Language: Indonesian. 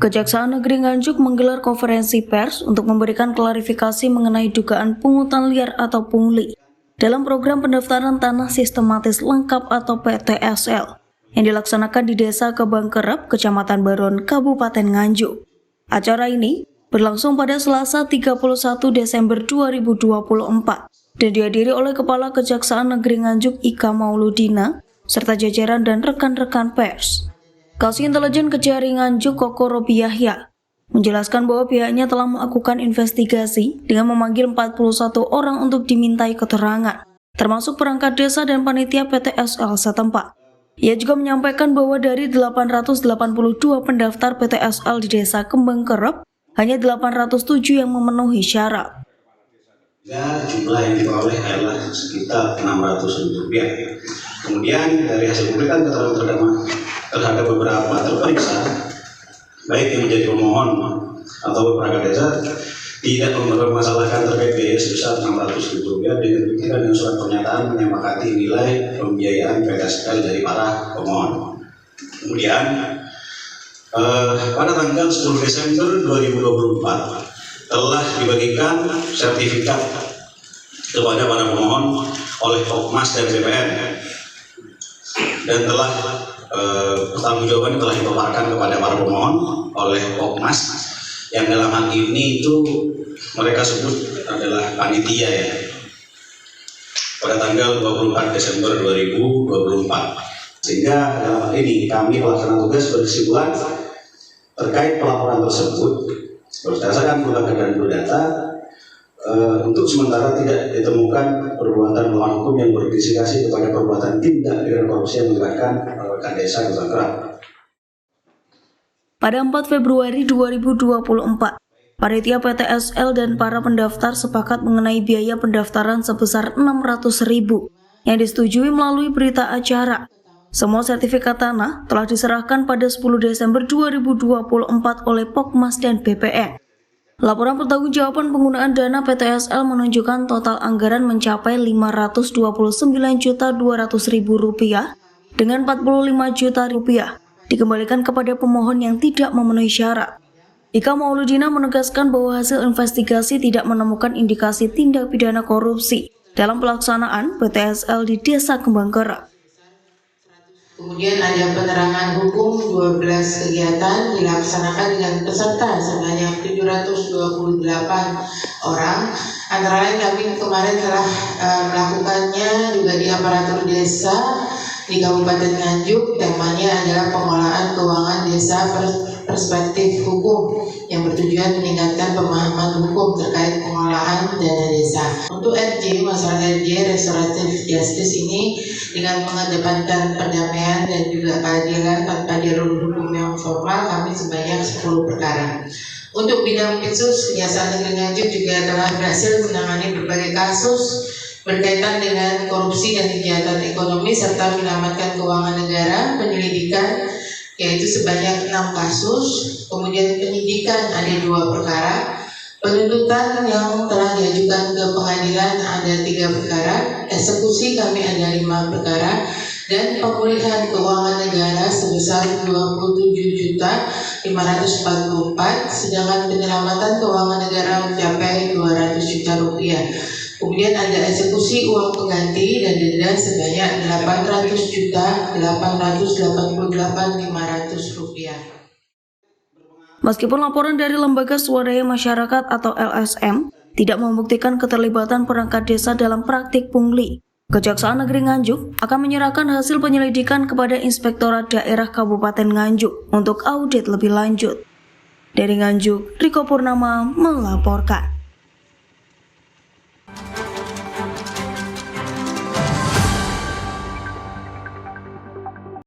Kejaksaan Negeri Nganjuk menggelar konferensi pers untuk memberikan klarifikasi mengenai dugaan pungutan liar atau pungli dalam program pendaftaran tanah sistematis lengkap atau PTSL yang dilaksanakan di Desa Kebangkerep, Kecamatan Baron, Kabupaten Nganjuk. Acara ini berlangsung pada Selasa 31 Desember 2024 dan dihadiri oleh Kepala Kejaksaan Negeri Nganjuk Ika Mauludina serta jajaran dan rekan-rekan pers. Kasih Intelijen Kejari Nganjuk Koko Robi Yahya menjelaskan bahwa pihaknya telah melakukan investigasi dengan memanggil 41 orang untuk dimintai keterangan, termasuk perangkat desa dan panitia PTSL setempat. Ia juga menyampaikan bahwa dari 882 pendaftar PTSL di Desa Kebangkerep, hanya 807 yang memenuhi syarat. Ya, jumlah yang diperoleh adalah sekitar Rp600.000. Kemudian dari hasil pemberitaan keterangan terhadap beberapa terperiksa, baik yang menjadi pemohon atau perangkat desa, tidak mempermasalahkan terkait biaya sebesar Rp600.000 dengan pikiran dan surat pernyataan menyepakati nilai pembiayaan PTSL dari para pemohon. Kemudian pada tanggal 10 Desember 2024 telah dibagikan sertifikat kepada para pemohon oleh Pokmas dan BPN, dan telah pertanggungjawaban telah dipaparkan kepada para pemohon oleh Pokmas, yang dalam hal ini itu mereka sebut adalah panitia ya, pada tanggal 24 Desember 2024. Sehingga dalam hal ini kami pelaksana tugas berkesimpulan terkait pelaporan tersebut berdasarkan dan data, untuk sementara tidak ditemukan perbuatan melawan hukum yang berindikasi kepada perbuatan tindak pidana korupsi yang melibatkan rekan desa Kebangkerep. Pada 4 Februari 2024, panitia PTSL dan para pendaftar sepakat mengenai biaya pendaftaran sebesar Rp600.000 yang disetujui melalui berita acara. Semua sertifikat tanah telah diserahkan pada 10 Desember 2024 oleh Pokmas dan BPN. Laporan pertanggungjawaban penggunaan dana PTSL menunjukkan total anggaran mencapai Rp529.200.000 dengan Rp45 juta dikembalikan kepada pemohon yang tidak memenuhi syarat. Ika Mauludina menegaskan bahwa hasil investigasi tidak menemukan indikasi tindak pidana korupsi dalam pelaksanaan PTSL di Desa Kebangkerep. Kemudian ada penerangan hukum 12 kegiatan dilaksanakan dengan peserta sebanyak 728 orang. Antara lain kami kemarin telah melakukannya juga di aparatur desa di Kabupaten Nganjuk. Temanya adalah pengolahan keuangan desa perspektif hukum yang bertujuan meningkatkan pemahaman hukum terkait pengolahan dana desa. Untuk RJ, masalah RJ Restoratif Justice ini dengan mengedepankan perdamaian dan juga keadilan tanpa jalur hukum yang formal, kami sebanyak 10 perkara. Untuk bidang khusus, Kejaksaan Negeri Nganjuk juga telah berhasil menangani berbagai kasus berkaitan dengan korupsi dan kejahatan ekonomi serta menyelamatkan keuangan negara, penyelidikan yaitu sebanyak 6 kasus, kemudian penyidikan ada 2 perkara, penuntutan yang telah diajukan ke pengadilan ada 3 perkara, eksekusi kami ada 5 perkara, dan pemulihan keuangan negara sebesar Rp27.544, sedangkan penyelamatan keuangan negara mencapai Rp200 juta. Kemudian ada eksekusi uang pengganti dan denda sebanyak Rp800.888.500. Meskipun laporan dari Lembaga Swadaya Masyarakat atau LSM tidak membuktikan keterlibatan perangkat desa dalam praktik pungli, Kejaksaan Negeri Nganjuk akan menyerahkan hasil penyelidikan kepada Inspektorat Daerah Kabupaten Nganjuk untuk audit lebih lanjut. Dari Nganjuk, Riko Purnama melaporkan.